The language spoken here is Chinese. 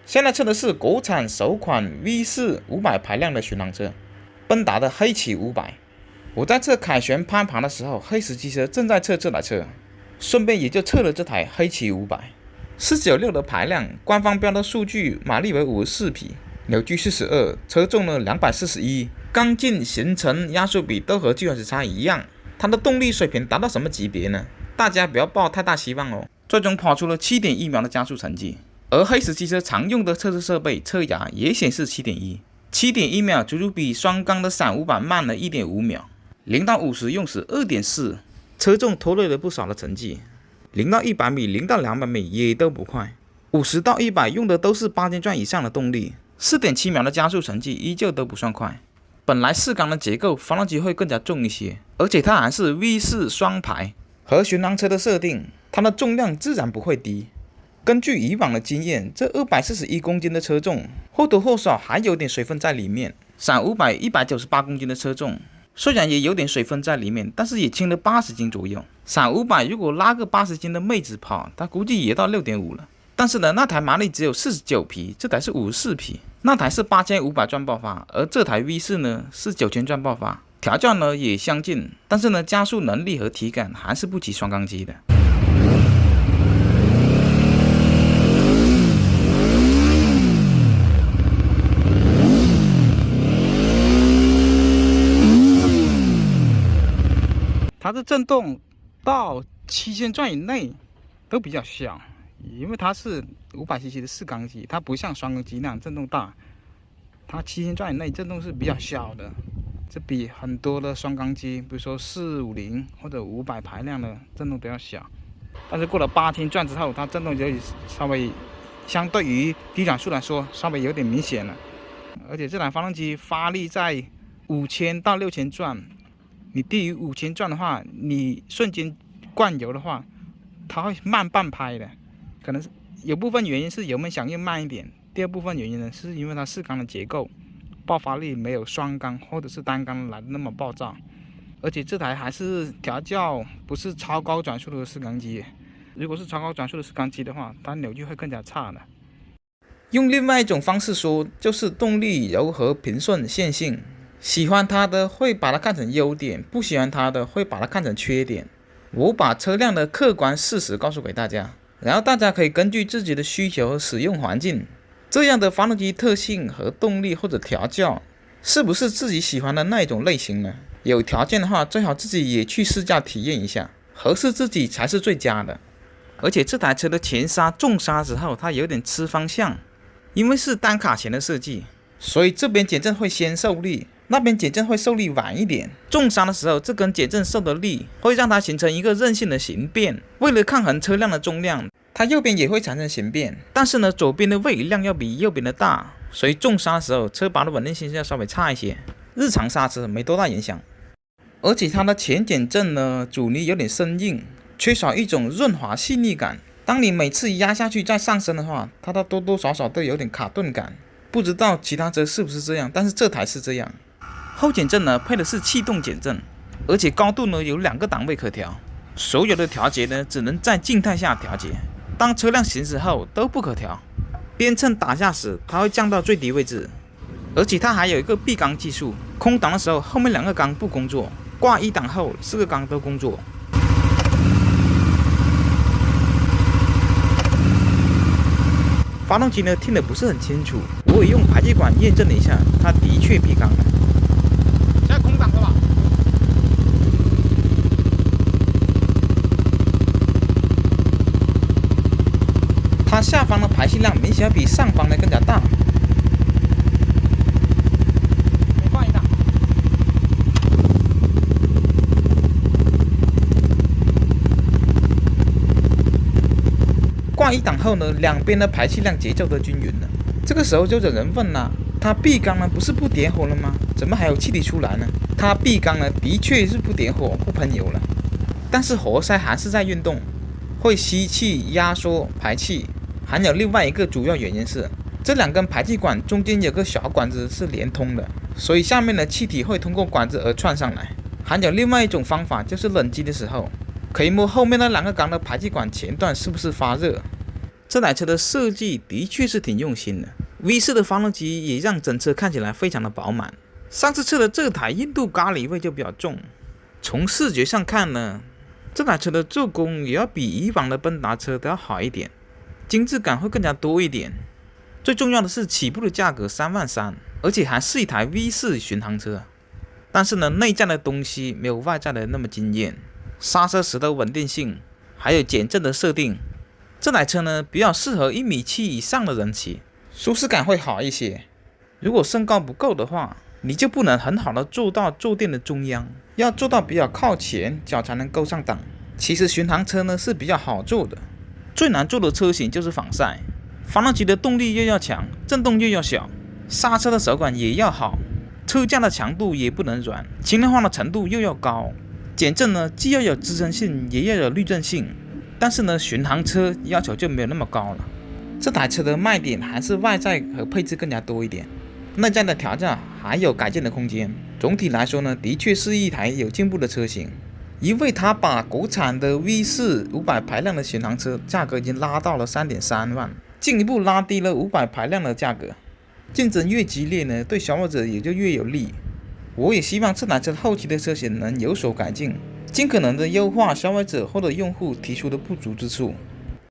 现在测的是国产首款 V4 500排量的巡航车，奔达的黑旗500。我在测凯旋攀爬的时候，黑石机车正在测这台车，顺便也就测了这台黑旗500。496的排量，官方标的数据马力为54匹，扭矩42，车重呢241，刚劲、行程、压缩比都和巨人叉一样。它的动力水平达到什么级别呢？大家不要抱太大希望哦。最终跑出了 7.1 秒的加速成绩，而黑石机车常用的测试设备测压也显示 7.1，7.1 秒足足比双缸的闪500慢了 1.5 秒。0到50用时 2.4， 车重拖累了不少的成绩。0到100米、0到200米也都不快。50到100用的都是8千转以上的动力， 4.7 秒的加速成绩依旧都不算快。本来4缸的结构，发动机会更加重一些，而且它还是 V4 双排，和巡航车的设定，它的重量自然不会低。根据以往的经验，这241公斤的车重，或多或少还有点水分在里面。闪500 198公斤的车重，虽然也有点水分在里面，但是也轻了80斤左右。闪500如果拉个80斤的妹子跑，它估计也到 6.5 了。但是呢，那台马力只有49匹，这台是54匹。那台是8500转爆发，而这台 V4 呢是9000转爆发。调教呢也相近，但是呢加速能力和体感还是不及双缸机的。它的震动到7000转以内都比较小，因为它是500cc 的4缸机，它不像双缸机那样震动大，它7000转以内震动是比较小的，这比很多的双缸机，比如说450或者500排量的震动都要小。但是过了8000转之后，它震动就稍微相对于低转速来说稍微有点明显了。而且这台发动机发力在5000到6000转。你低于5000转的话，你瞬间灌油的话，它会慢半拍的。可能是有部分原因是油门响应慢一点，第二部分原因呢，是因为它4缸的结构爆发力没有双缸或者是单缸来的那么爆炸。而且这台还是调教，不是超高转速的4缸机。如果是超高转速的4缸机的话，它扭矩会更加差的。用另外一种方式说，就是动力柔和、平顺、线性。喜欢它的会把它看成优点，不喜欢它的会把它看成缺点。我把车辆的客观事实告诉给大家，然后大家可以根据自己的需求和使用环境，这样的发动机特性和动力或者调教，是不是自己喜欢的那一种类型呢？有条件的话，最好自己也去试驾体验一下，合适自己才是最佳的。而且这台车的前刹重刹之后，它有点吃方向，因为是单卡钳的设计，所以这边减震会先受力，那边减震会受力晚一点。重刹的时候，这根减震受的力会让它形成一个韧性的形变。为了抗衡车辆的重量，它右边也会产生形变，但是呢，左边的位移量要比右边的大，所以重刹的时候，车把的稳定性要稍微差一些。日常刹车没多大影响。而且它的前减震呢，阻尼有点生硬，缺少一种润滑细腻感。当你每次压下去再上升的话，它多多少少都有点卡顿感。不知道其他车是不是这样，但是这台是这样。后减震呢配的是气动减震，而且高度呢有2个档位可调，所有的调节呢只能在静态下调节，当车辆行驶后都不可调。边秤打下时，它会降到最低位置，而且它还有一个闭缸技术，空档的时候后面2个缸不工作，挂1档后4个缸都工作。发动机呢听得不是很清楚，我也用排气管验证了一下，它的确闭缸了。现在空档了吧？它下方的排气量明显比上方的更加大。每放1档。挂1档后呢，两边的排气量节奏都均匀了。这个时候就惹人问了，它闭缸呢不是不点火了吗？怎么还有气体出来呢？它闭缸呢的确是不点火不喷油了，但是活塞还是在运动，会吸气、压缩、排气。还有另外一个主要原因是，这2根排气管中间有个小管子是连通的，所以下面的气体会通过管子而窜上来。还有另外一种方法，就是冷机的时候，可以摸后面那2个缸的排气管前段是不是发热。这台车的设计的确是挺用心的 ，V4 的发动机也让整车看起来非常的饱满。上次测的这台印度咖喱味就比较重。从视觉上看呢，这台车的做工也要比以往的奔达车都要好一点，精致感会更加多一点。最重要的是起步的价格33000，而且还是一台 V4 巡航车。但是呢，内在的东西没有外在的那么惊艳，刹车时的稳定性，还有减震的设定，这台车呢比较适合1.7米以上的人骑，舒适感会好一些。如果身高不够的话，你就不能很好的坐到坐垫的中央，要坐到比较靠前，脚才能够上档。其实巡航车呢是比较好坐的，最难坐的车型就是仿赛。发动机的动力又要强，震动又要小，刹车的手感也要好，车架的强度也不能软，轻量化的程度又要高。减震呢既要有支撑性，也要有滤震性，但是呢巡航车要求就没有那么高了。这台车的卖点还是外在和配置更加多一点，内在的调教还有改进的空间。总体来说呢，的确是一台有进步的车型，因为它把国产的 V4 500排量的巡航车价格已经拉到了3.3万，进一步拉低了500排量的价格。竞争越激烈呢，对消费者也就越有利。我也希望这台车后期的车型能有所改进，尽可能的优化消费者或者用户提出的不足之处。